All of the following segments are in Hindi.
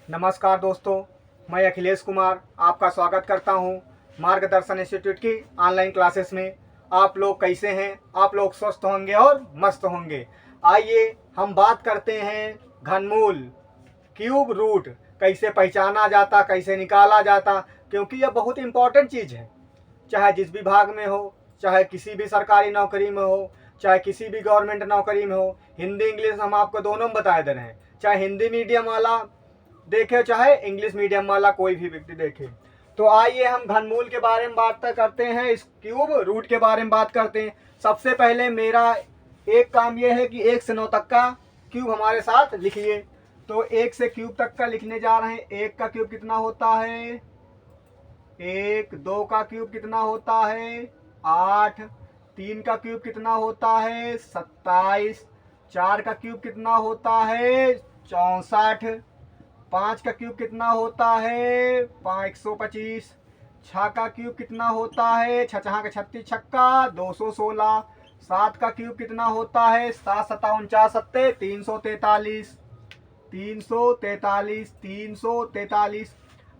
नमस्कार दोस्तों, मैं अखिलेश कुमार आपका स्वागत करता हूं मार्गदर्शन इंस्टीट्यूट की ऑनलाइन क्लासेस में। आप लोग कैसे हैं? आप लोग स्वस्थ होंगे और मस्त होंगे। आइए हम बात करते हैं घनमूल क्यूब रूट कैसे पहचाना जाता, कैसे निकाला जाता, क्योंकि यह बहुत इंपॉर्टेंट चीज़ है। चाहे जिस भी भाग में हो, चाहे किसी भी सरकारी नौकरी में हो, चाहे किसी भी गवर्नमेंट नौकरी में हो, हिंदी इंग्लिश हम आपको दोनों में बता दे रहे हैं। चाहे हिंदी मीडियम वाला देखे, चाहे इंग्लिश मीडियम वाला कोई भी व्यक्ति देखे। तो आइए हम घनमूल के बारे में बात करते हैं, इस क्यूब रूट के बारे में बात करते हैं। सबसे पहले मेरा एक काम यह है कि 1 से 9 तक का क्यूब हमारे साथ लिखिए। तो 1 से क्यूब तक का लिखने जा रहे हैं। 1 का क्यूब कितना होता है 1, 2 का क्यूब कितना होता है 8, 3 का क्यूब कितना होता है 27, 4 का क्यूब कितना होता है 64, 5 का क्यूब कितना होता है 125, 6 का क्यूब कितना होता है 6 का 36 छक्का 216, 7 का क्यूब कितना होता है 7 7 49 सत्ते 343, 343,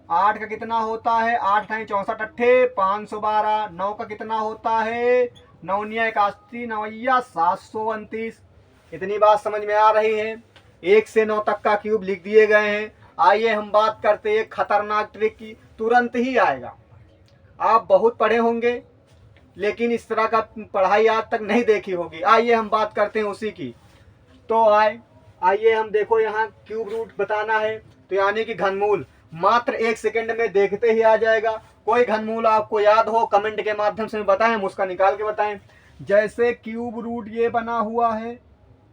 8 का कितना होता है 8 ठाई 64 अट्ठे 512, 9 का कितना होता है 9 81, 9 729। इतनी बात समझ में आ रही है। 1 से 9 तक का क्यूब लिख दिए गए हैं। आइए हम बात करते हैं खतरनाक ट्रिक की। तुरंत ही आएगा। आप बहुत पढ़े होंगे लेकिन इस तरह का पढ़ाई आज तक नहीं देखी होगी। आइए हम बात करते हैं उसी की। तो आइए हम देखो, यहाँ क्यूब रूट बताना है तो यानी कि घनमूल मात्र 1 सेकंड में देखते ही आ जाएगा। कोई घनमूल आपको याद हो कमेंट के माध्यम से बताएं, हम उसका निकाल के बताएं। जैसे क्यूब रूट ये बना हुआ है,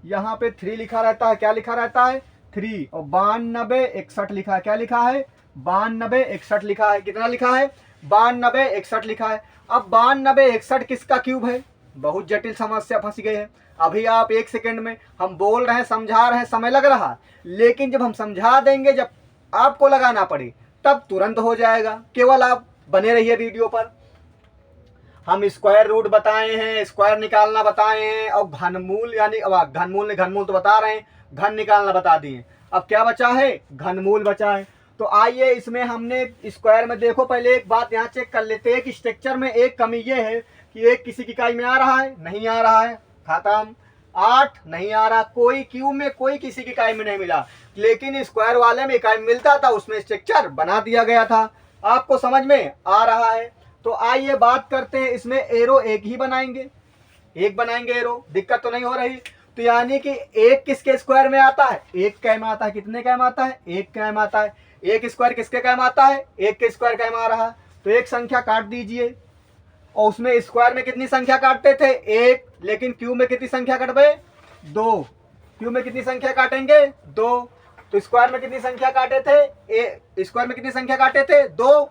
यहाँ पे 3 लिखा रहता है। क्या लिखा रहता है 3, और 92 61 लिखा है। क्या लिखा है 92 61 लिखा है। कितना लिखा है 92 61 लिखा है। अब 92 61 किसका क्यूब है? बहुत जटिल समस्या फंस गई है। अभी आप 1 सेकंड में हम बोल रहे हैं, समझा रहे हैं, समय लग रहा है, लेकिन जब हम समझा देंगे, जब आपको लगाना पड़े तब तुरंत हो जाएगा। केवल आप बने रहिए वीडियो पर। हम स्क्वायर रूट बताए हैं, स्क्वायर निकालना बताए हैं, और घनमूल यानी अब घनमूल तो बता रहे हैं, घन निकालना बता दिए। अब क्या बचा है घनमूल बचा है। तो आइए इसमें हमने स्क्वायर में देखो, पहले एक बात यहाँ चेक कर लेते हैं कि स्ट्रक्चर में एक कमी ये है कि एक किसी की इकाई में आ रहा है, नहीं आ रहा है, खत्म। 8 नहीं आ रहा, कोई क्यूब में कोई किसी की इकाई में नहीं मिला, लेकिन स्क्वायर वाले में इकाई मिलता था, उसमें स्ट्रक्चर बना दिया गया था। आपको समझ में आ रहा है। तो आइए बात करते हैं, इसमें एरो एक ही बनाएंगे, एक बनाएंगे एरो, दिक्कत तो नहीं हो रही। तो यानी कि एक किसके स्क्वायर में आता है 1 कैम आता है। कितने कैम आता है 1 कैम आता है। 1 स्क्वायर किसके कैम आता है 1 के स्क्वायर कैम आ रहा। तो एक संख्या काट दीजिए, और उसमें स्क्वायर में कितनी संख्या काटते थे 1, लेकिन क्यूब में कितनी संख्या कटवे 2। क्यूब में कितनी संख्या काटेंगे 2। तो स्क्वायर में कितनी संख्या काटे थे स्क्वायर में कितनी संख्या काटे थे 2,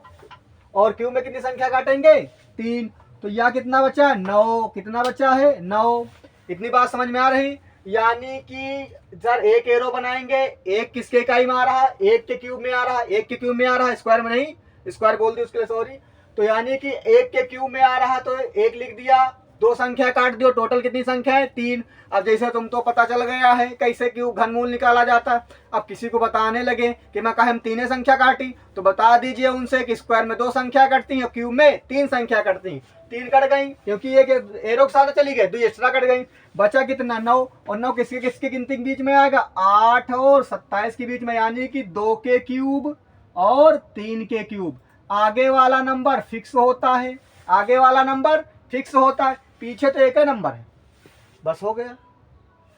और क्यूब में कितनी संख्या काटेंगे 3। तो यह कितना बचा 9। कितना बचा है 9। इतनी बात समझ में आ रही। यानी कि सर एक एरो बनाएंगे, एक किसके इकाई में आ रहा है 1 के क्यूब में आ रहा है, 1 के क्यूब में आ रहा है, स्क्वायर में नहीं, स्क्वायर बोल दी उसके लिए सॉरी। तो यानी कि 1 के क्यूब में आ रहा है तो 1 लिख दिया, 2 संख्या काट दियो, टोटल कितनी संख्या है 3। अब जैसे तुम तो पता चल गया है कैसे क्यूब घनमूल निकाला जाता है। अब किसी को बताने लगे कि मैं कहा हम 3 संख्या काटी, तो बता दीजिए उनसे कि स्क्वायर में 2 संख्या कटती है, क्यूब में 3 संख्या कटती। 3 कट गई क्योंकि एक एरो के साथ चली गई, 2 एक्स्ट्रा कट गई। बचा कितना 9, और 9 किसके किसके गिनती के बीच में आएगा 8 और 27 के बीच में, यानी कि 2 के क्यूब और 3 के क्यूब। आगे वाला नंबर फिक्स होता है, आगे वाला नंबर फिक्स होता है, पीछे तो एक ही नंबर है, बस हो गया।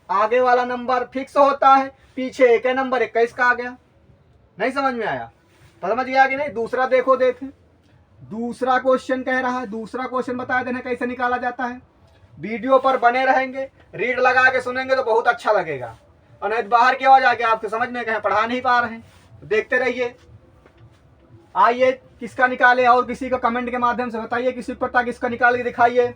आगे वाला नंबर फिक्स होता है, पीछे एक ही नंबर 21 का आ गया। नहीं समझ में आया? समझ गया कि नहीं? दूसरा देखो, देखें दूसरा क्वेश्चन कह रहा है, दूसरा क्वेश्चन बता देना कैसे निकाला जाता है। वीडियो पर बने रहेंगे, रीड लगा के सुनेंगे तो बहुत अच्छा लगेगा, और नहीं बाहर की आवाज आके आपके समझ में कहें पढ़ा नहीं पा रहे हैं, तो देखते रहिए। आइए किसका निकाले, और किसी को कमेंट के माध्यम से बताइए किसी को पता किसका निकाल के दिखाइए।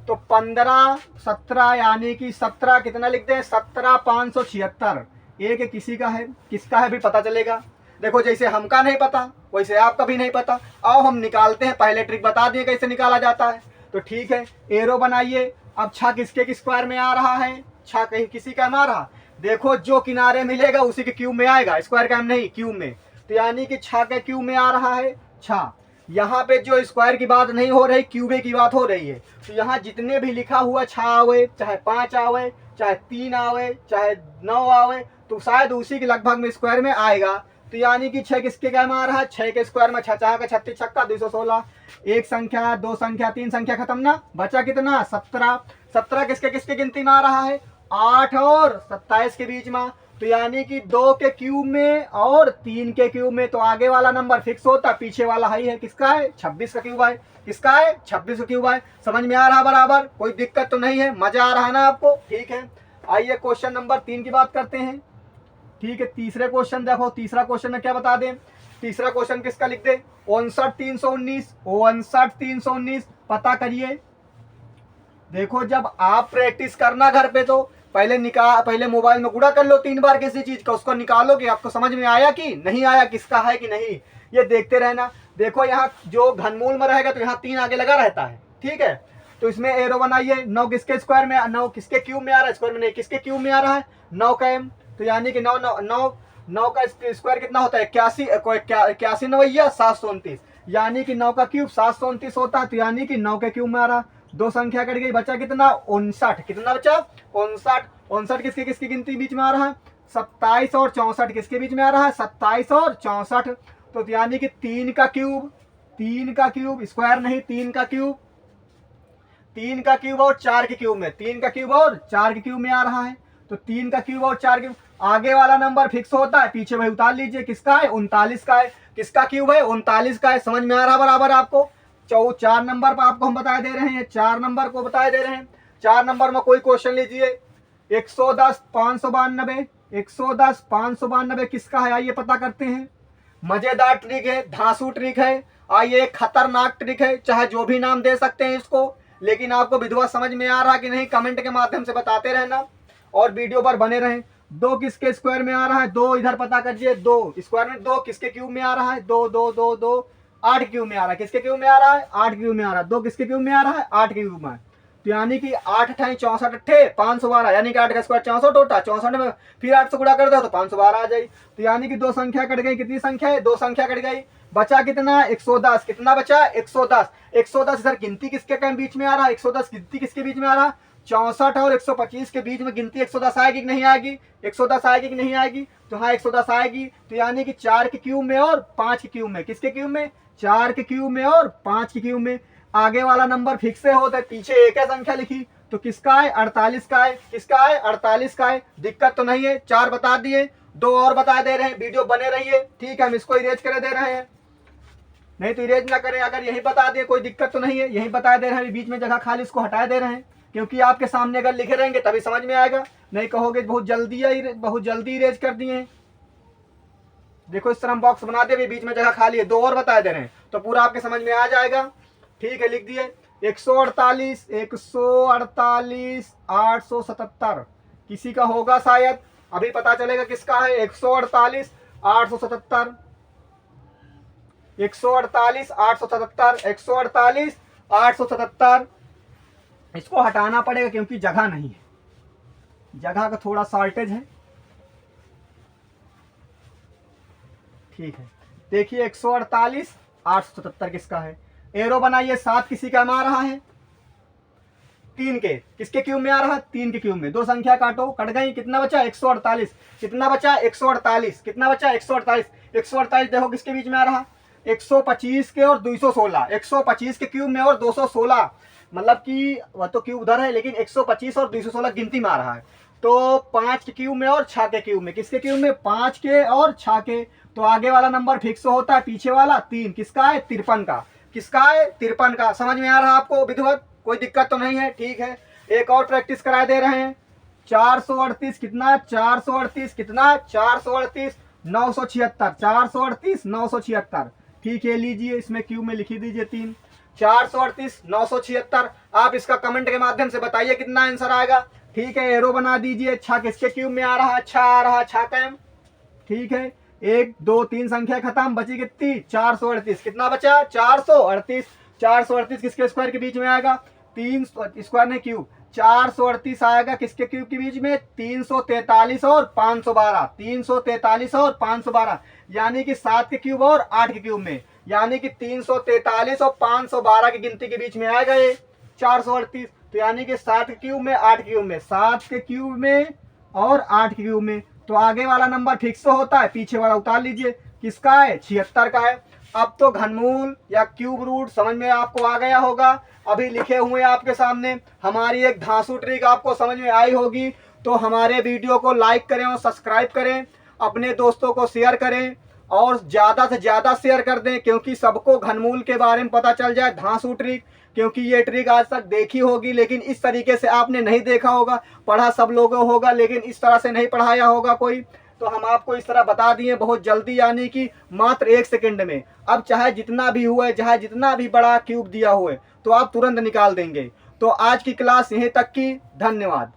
तो 15 17 यानी कि 17 कितना लिखते हैं 17 576। एक किसी का है, किसका है भी पता चलेगा। देखो जैसे हमका नहीं पता वैसे आपका भी नहीं पता। आओ हम निकालते हैं, पहले ट्रिक बता दिए कैसे निकाला जाता है। तो ठीक है, एरो बनाइए। अब 6 किसके स्क्वायर में आ रहा है 6 कहीं किसी का में आ रहा। देखो जो किनारे मिलेगा उसी के क्यूब में आएगा, स्क्वायर का नहीं, क्यूब में। तो यानी कि 6 के क्यूब में आ रहा है 6। यहाँ पे जो स्क्वायर की बात नहीं हो रही, क्यूबे की बात हो रही है। तो यहाँ जितने भी लिखा हुआ 6 आवे, चाहे 5 आवे, चाहे 3 आवे, चाहे 9 आवे, तो शायद उसी के लगभग में स्क्वायर में आएगा। तो यानी कि 6 किसके क्या में आ रहा है, 6 के स्क्वायर में 6 6 का 36 छक्का 216। एक संख्या, दो संख्या, तीन संख्या खत्म ना, बचा कितना 17। 17 किसके किसके गिनती में आ रहा है, 8 और 27 के बीच में। तो यानी कि 2 के क्यूब में और 3 के क्यूब में, तो आगे वाला नंबर फिक्स होता, पीछे वाला हाई है, किसका है 26 का क्यूब है। किसका है 26 का क्यूब है। समझ में आ रहा बराबर, कोई दिक्कत तो नहीं है, मजा आ रहा है ना आपको। ठीक है, आइए क्वेश्चन नंबर 3 की बात करते हैं। ठीक है, तीसरे क्वेश्चन देखो, तीसरा क्वेश्चन में क्या बता दें। तीसरा क्वेश्चन किसका लिख दे, 59 319, 59 319 पता करिए। देखो जब आप प्रैक्टिस करना घर पे, तो पहले मोबाइल में गुणा कर लो 3 बार किसी चीज का, उसको निकालो कि आपको समझ में आया कि नहीं आया, किसका है कि नहीं, ये देखते रहना। देखो यहाँ जो घनमूल में रहेगा तो यहाँ 3 आगे लगा रहता है। ठीक है, तो इसमें एरो बनाइए। 9 किसके स्क्वायर में, 9 किसके क्यूब में आ रहा है, स्क्वायर में नहीं, किसके क्यूब में आ रहा है 9 का m। तो यानी कि 9 का स्क्वायर कितना होता है 81 9 729, यानी कि 9 का क्यूब 729 होता है। तो यानी कि 9 के क्यूब में आ रहा। 2 संख्या कट गई, बचा कितना 59। कितना बचा 59। 59 किसके किसकी गिनती बीच में आ रहा है, 27 और 64 किसके बीच में आ रहा है, 27 और 64। तो यानी कि 3 का क्यूब, 3 का क्यूब स्क्वायर नहीं, 3 का क्यूब, 3 का क्यूब और 4 के क्यूब में, 3 का क्यूब और 4 के क्यूब में आ रहा है। तो 3 का क्यूब और 4 क्यूब, आगे वाला नंबर फिक्स होता है, पीछे भाई उतार लीजिए, किसका है 39 का है। किसका क्यूब है 39 का है। समझ में आ रहा बराबर आपको। 4 नंबर पर आपको हम बताए दे रहे हैं, 4 नंबर को बताए दे रहे हैं। 4 नंबर में कोई क्वेश्चन लीजिए। 110 592, 110 592 किसका है, आइए पता करते हैं। मजेदार ट्रिक है, धांसू ट्रिक है, आइए खतरनाक ट्रिक है, चाहे जो भी नाम दे सकते हैं इसको, लेकिन आपको विधवा समझ में आ रहा कि नहीं कमेंट के माध्यम से बताते रहना और वीडियो पर बने रहें। 2 किसके स्क्वायर में आ रहा है, 2 इधर पता करिए। 2 स्क्वायर में 2 किसके क्यूब में आ रहा है, 2 2 2 2 8 क्यूब में आ रहा है। किसके क्यूब में आ रहा है 8 क्यूब में आ रहा है। 2 किसके क्यूब में आ रहा है 8 के क्यूब में। तो यानी कि 8 × 64 अट्ठे 512, यानी कि 8 का स्क्वायर 64 होता, 64 में फिर 8 से गुणा कर दो तो 512 आ जाए। तो यानी कि 2 संख्या कट गई, कितनी संख्या है 2 संख्या कट गई, बचा कितना 110। कितना बचा 110। 110 इधर गिनती किसके के बीच में आ रहा है, 110 गिनती किसके बीच में आ रहा है, 64 और 125 के बीच में गिनती 110 आएगी कि नहीं आएगी, 110 आएगी कि नहीं आएगी। तो हाँ 110 आएगी। तो यानी कि 4 के क्यूब में और 5 के क्यूब में, किसके क्यूब में 4 के क्यूब में और 5 के क्यूब में। आगे वाला नंबर फिक्स से होता है, पीछे एक है संख्या लिखी, तो किसका है 48 का है। किसका है 48 का है। दिक्कत तो नहीं है, 4 बता दिए, 2 और बता दे रहे हैं, वीडियो बने रहिए। ठीक है, हम इसको इरेज करे दे रहे हैं, नहीं तो इरेज ना करें। अगर यही बता दिए कोई दिक्कत तो नहीं है, यही बता दे रहे हैं, बीच में जगह खाली इसको हटा दे रहे हैं, क्योंकि आपके सामने अगर लिखे रहेंगे तभी समझ में आएगा, नहीं कहोगे बहुत जल्दी इरेज कर दिए हैं। देखो इस तरह हम बॉक्स बना दे, बीच में जगह खाली है, 2 और बता दे रहे हैं, तो पूरा आपके समझ में आ जाएगा। ठीक है, लिख दिए 148 877 किसी का होगा शायद, अभी पता चलेगा किसका है। 148 877, 148 877, 148 877। इसको हटाना पड़ेगा क्योंकि जगह नहीं है, जगह का थोड़ा शॉर्टेज है। ठीक है, देखिए 148 877 किसका है। एरो बनाइए, 7 किसी का में आ रहा है, 3 के किसके क्यूब में आ रहा है 3 के क्यूब में। 2 संख्या काटो, कट गई, कितना बचा 148। कितना बचा 148। कितना बचा 148। 148 देखो किसके बीच में आ रहा 125 के और 216, 125 के क्यूब में और 216, मतलब कि वह तो क्यूब उधर है लेकिन 125 और 216 गिनती में आ रहा है। तो 5 के क्यूब में और 6 के क्यूब में, किसके क्यूब में 5 के और 6 के। तो आगे वाला नंबर फिक्स होता है, पीछे वाला 3, किसका है 53 का। किसका है 53 का। समझ में आ रहा आपको विधिवत, कोई दिक्कत तो नहीं है। ठीक है, एक और प्रैक्टिस करा दे रहे हैं। 438 कितना 438 कितना 438 976, 438 976। ठीक है, लीजिए इसमें क्यूब में लिखी दीजिए 3, 438 976। आप इसका कमेंट के माध्यम से बताइए कितना आंसर आएगा। ठीक है, एरो बना दीजिए। 6 किसके क्यूब में आ रहा है 6 आ रहा 6 का m। ठीक है, 1 2 3 संख्या खत्म, बची कितनी 438। कितना बचा 438। 438 किसके स्क्वायर के बीच में आएगा 3 स्क्वायर नहीं क्यूब, 438 आएगा किसके क्यूब के बीच में, 343 और 512, 343 और 512, यानी कि 7 के क्यूब और 8 के क्यूब में, यानी कि 343 और 512 की गिनती के बीच में आएगा ये 438। तो यानी कि 7 के क्यूब में 8 के क्यूब में, 7 के क्यूब में और 8 के क्यूब में। तो आगे वाला नंबर फिक्स होता है, पीछे वाला उतार लीजिए, किसका है, 76 का है। अब तो घनमूल या क्यूब रूट समझ में आपको आ गया होगा। अभी लिखे हुए आपके सामने हमारी एक धांसू ट्रिक आपको समझ में आई होगी। तो हमारे वीडियो को लाइक करें और सब्सक्राइब करें, अपने दोस्तों को शेयर करें और ज़्यादा से ज़्यादा शेयर कर दें, क्योंकि सबको घनमूल के बारे में पता चल जाए, धांसू ट्रिक। क्योंकि ये ट्रिक आज तक देखी होगी लेकिन इस तरीके से आपने नहीं देखा होगा, पढ़ा सब लोगों होगा लेकिन इस तरह से नहीं पढ़ाया होगा कोई। तो हम आपको इस तरह बता दिए बहुत जल्दी, यानी कि मात्र 1 सेकंड में। अब चाहे जितना भी हुआ, चाहे जितना भी बड़ा क्यूब दिया हुआ तो आप तुरंत निकाल देंगे। तो आज की क्लास यहीं तक की, धन्यवाद।